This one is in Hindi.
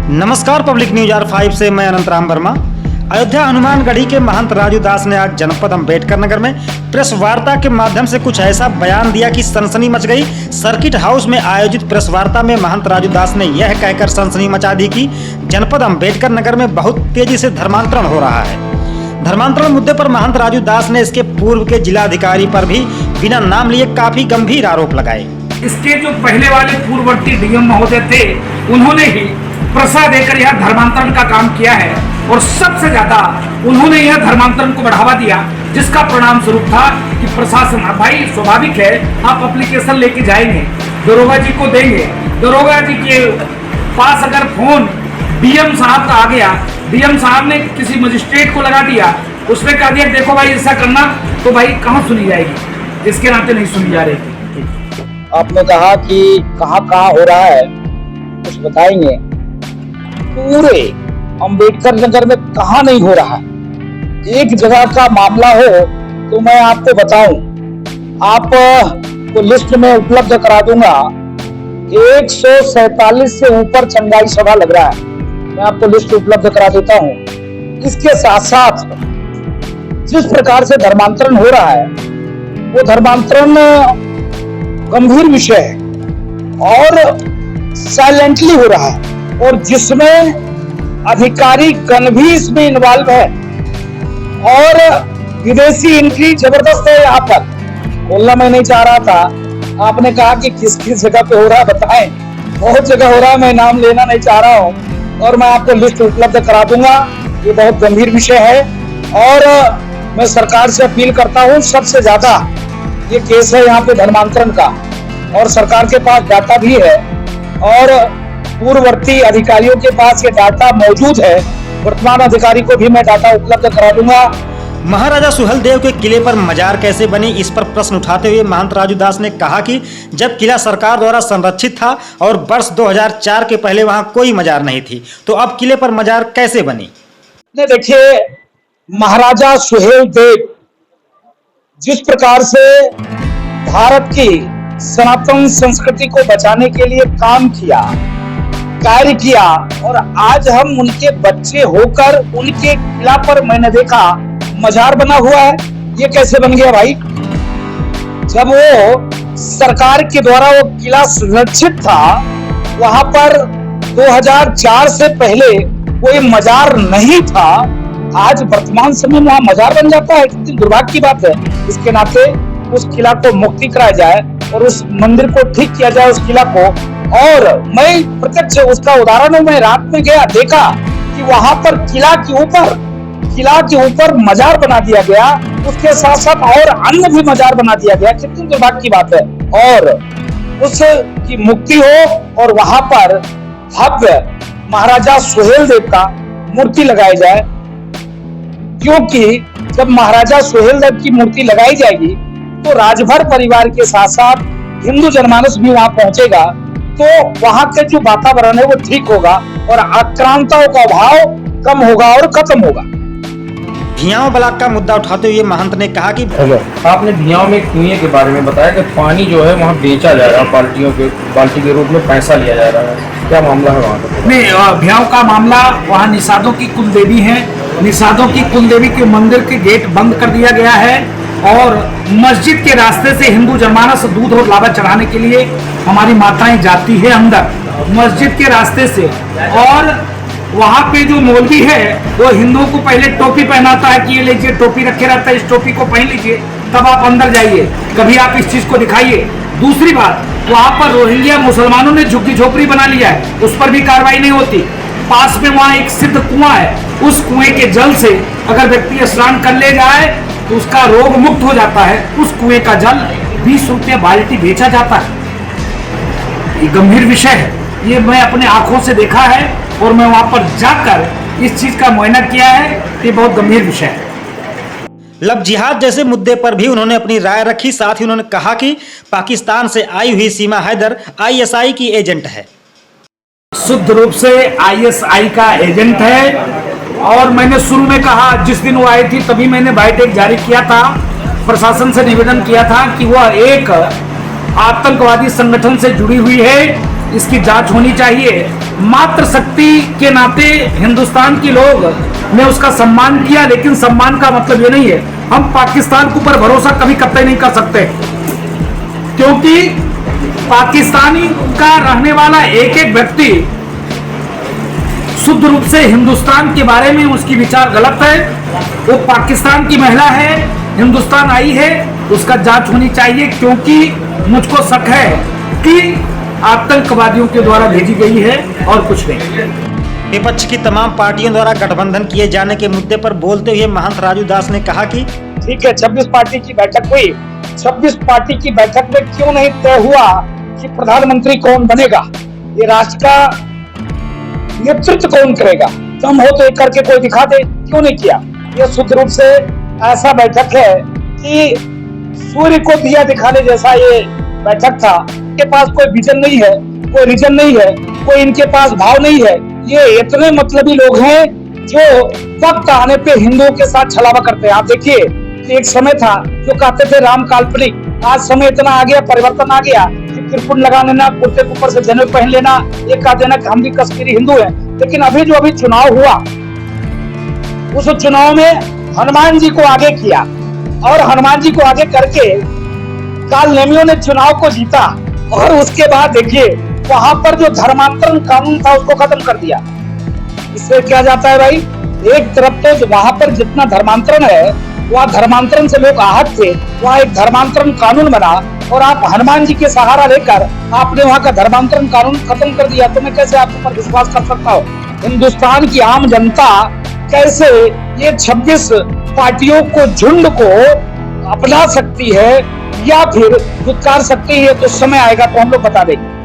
नमस्कार, पब्लिक न्यूज R5 से मैं अनंत राम वर्मा। अयोध्या हनुमानगढ़ी के महंत राजू दास ने आज जनपद अंबेडकर नगर में प्रेस वार्ता के माध्यम से कुछ ऐसा बयान दिया कि सनसनी मच गई। सर्किट हाउस में आयोजित प्रेस वार्ता में महंत राजू दास ने यह कहकर सनसनी मचा दी कि जनपद अंबेडकर नगर में बहुत तेजी से धर्मांतरण हो रहा है। धर्मांतरण मुद्दे पर महंत राजू दास ने इसके पूर्व के जिलाधिकारी पर भी बिना नाम लिए काफी गंभीर आरोप लगाए। इसके जो पहले वाले पूर्ववर्ती डीएम महोदय थे, उन्होंने ही प्रसाद देकर यह धर्मांतरण का काम किया है और सबसे ज्यादा उन्होंने यह धर्मांतरण को बढ़ावा दिया, जिसका परिणाम स्वरूप था कि प्रशासन, भाई स्वाभाविक है, आप एप्लीकेशन लेके जाएंगे, दरोगा जी को देंगे, दरोगा जी के पास अगर फोन डीएम साहब का आ गया, डीएम साहब ने किसी मजिस्ट्रेट को लगा दिया, उसने कह दिया देखो भाई ऐसा करना, तो भाई कहाँ सुनी जाएगी? इसके नाते नहीं सुनी जा रही। आपने कहा कि कहाँ हो रहा है, कुछ बताएंगे? पूरे अंबेडकर नगर में कहाँ नहीं हो रहा है। एक जगह का मामला हो तो मैं आपको बताऊं, आपको लिस्ट में उपलब्ध करा दूंगा। 147 से ऊपर चंगाई सभा लग रहा है, मैं आपको लिस्ट उपलब्ध करा देता हूं। इसके साथ साथ जिस प्रकार से धर्मांतरण हो रहा है, वो धर्मांतरण गंभीर विषय है और साइलेंटली हो रहा है, और जिसमें अधिकारी गण भी इसमें इन्वॉल्व है और विदेशी एंट्री जबरदस्त है। यहाँ पर बोलना मैं नहीं चाह रहा था, आपने कहा कि किस किस जगह पे हो रहा है बताएं। बहुत जगह हो रहा है, मैं नाम लेना नहीं चाह रहा हूँ और मैं आपको लिस्ट उपलब्ध करा दूंगा। ये बहुत गंभीर विषय है और मैं सरकार से अपील करता हूँ, सबसे ज्यादा ये केस है यहाँ पे धर्मांतरण का, और सरकार के पास डाटा भी है और पूर्ववर्ती अधिकारियों के पास ये डाटा मौजूद है। वर्तमान अधिकारी को भी मैं डाटा उपलब्ध करा दूंगा। महाराजा सुहेलदेव के किले पर मजार कैसे बनी, इस पर प्रश्न उठाते हुए महंत राजू दास ने कहा कि जब किला सरकार द्वारा संरक्षित था और वर्ष 2004 के पहले वहां कोई मजार नहीं थी, तो अब किले पर मजार कैसे बनी? देखिए, महाराजा सुहेलदेव जिस प्रकार से भारत की सनातन संस्कृति को बचाने के लिए काम किया, कार्य किया, और आज हम उनके बच्चे होकर उनके किला पर मैंने देखा मजार बना हुआ है। ये कैसे बन गया भाई? जब वो सरकार के द्वारा वो किला सुरक्षित था, वहां पर 2004 से पहले कोई मजार नहीं था, आज वर्तमान समय में वहां मजार बन जाता है, कितनी दुर्भाग्य की बात है। इसके नाते उस किला को मुक्ति कराया जाए और उस मंदिर को ठीक किया जाए, उस किला को। और मैं प्रत्यक्ष उसका उदाहरण हूं, मैं रात में गया, देखा कि वहां पर किला के ऊपर मजार बना दिया गया, उसके साथ साथ और अन्य भी मजार बना दिया गया, कितनी दुर्भाग्य की बात है। और उसकी मुक्ति हो और वहां पर भव्य महाराजा सुहेलदेव का मूर्ति लगाई जाए, क्योंकि जब महाराजा सुहेलदेव की मूर्ति लगाई जाएगी तो राजभर परिवार के साथ साथ हिंदू जनमानस भी वहां पहुंचेगा, तो वहां के जो वातावरण है वो ठीक होगा और आक्रांताओं का भाव कम होगा और खत्म होगा। भियाव ब्लॉक का मुद्दा उठाते हुए महंत ने कहा कि आपने भियाव में कुएं के बारे में बताया कि पानी जो है वहाँ बेचा जा रहा है, बाल्टी के रूप में पैसा लिया जा रहा है, क्या मामला है वहाँ का? नहीं, भियाव का मामला, वहाँ निषादों की कुलदेवी है, निषादों की कुलदेवी के मंदिर के गेट बंद कर दिया गया है और मस्जिद के रास्ते से हिंदू जनमानस दूध और लावा चढ़ाने के लिए हमारी माताएं जाती है अंदर मस्जिद के रास्ते से, और वहाँ पे जो मौलवी है वो हिंदुओं को पहले टोपी पहनाता है कि ये लीजिए टोपी रखे रहता है, इस टोपी को पहन लीजिए तब आप अंदर जाइए, कभी आप इस चीज को दिखाइए। दूसरी बात, वहाँ पर रोहिंग्या मुसलमानों ने झुग्गी झोपड़ी बना लिया है, उस पर भी कार्रवाई नहीं होती। पास में वहाँ एक सिद्ध कुआं है, उस कुएं के जल से अगर व्यक्ति स्नान कर ले जाए तो उसका रोग मुक्त हो जाता है। उस कुएं का जल 20 रुपये बाल्टी बेचा जाता है। ये गंभीर विषय है, ये मैं अपने आंखों से देखा है और मैं वहां पर जाकर इस चीज का मुआयना किया है। ये बहुत गंभीर विषय है। लव जिहाद जैसे मुद्दे पर भी उन्होंने अपनी राय रखी। साथ ही उन्होंने कहा कि पाकिस्तान से आई हुई सीमा हैदर ISI की एजेंट है, शुद्ध रूप से ISI का एजेंट है। और मैंने शुरू में कहा, जिस दिन वो आई थी तभी मैंने बायोटेक जारी किया था, प्रशासन से निवेदन किया था कि वह एक आतंकवादी संगठन से जुड़ी हुई है इसकी जांच होनी चाहिए। मातृशक्ति के नाते हिंदुस्तान के लोग ने उसका सम्मान किया, लेकिन सम्मान का मतलब ये नहीं है हम पाकिस्तान के ऊपर भरोसा कभी कतई नहीं कर सकते, क्योंकि पाकिस्तानी का रहने वाला एक एक व्यक्ति शुद्ध रूप से हिंदुस्तान के बारे में उसकी विचार गलत है। वो पाकिस्तान की महिला है, हिंदुस्तान आई है, उसका जांच होनी चाहिए, क्योंकि मुझको शक है कि आतंकवादियों के द्वारा भेजी गई है और कुछ नहीं। विपक्ष की तमाम पार्टियों द्वारा गठबंधन किए जाने के मुद्दे पर बोलते हुए महंत राजू दास ने कहा कि ठीक है, 26 पार्टी की बैठक हुई, 26 पार्टी की बैठक में क्यों नहीं तय हुआ कि प्रधानमंत्री कौन बनेगा, ये राष्ट्र का नेतृत्व कौन करेगा? दम हो तो एक करके कोई दिखा दे, क्यों नहीं किया? ये शुद्ध रूप से ऐसा बैठक है कि सूर्य को दिया दिखाने जैसा ये बैठक था। इनके पास कोई विजन नहीं है, कोई रीजन नहीं है, कोई इनके पास भाव नहीं है। ये इतने मतलबी लोग हैं जो वक्त आने पे हिंदुओं के साथ छलावा करते हैं। आप देखिए, एक समय था जो कहते थे राम काल्पनिक, आज समय इतना आ गया, परिवर्तन आ गया कि त्रिपुट लगा लेना, कुर्ते के ऊपर से जनेऊ पहन लेना, ये कह देना कि हम भी कश्मीरी हिंदू हैं। लेकिन अभी चुनाव हुआ, उस चुनाव में हनुमान जी को आगे किया और हनुमान जी को आगे करके काल नेमियों ने चुनाव को जीता, और उसके बाद देखिए वहां पर जो धर्मांतरण कानून था उसको खत्म कर दिया। इससे क्या जाता है भाई, एक तरफ तो वहां पर जितना धर्मांतरण है, वहाँ धर्मांतरण से लोग आहत थे, वहाँ एक धर्मांतरण कानून बना, और आप हनुमान जी के सहारा लेकर आपने वहाँ का धर्मांतरण कानून खत्म कर दिया। तो मैं कैसे आपके ऊपर विश्वास कर सकता हूँ? हिंदुस्तान की आम जनता कैसे ये 26 पार्टियों को, झुंड को अपना सकती है या फिर दुत्कार सकती है? तो समय आएगा तो हम लोग बता देंगे।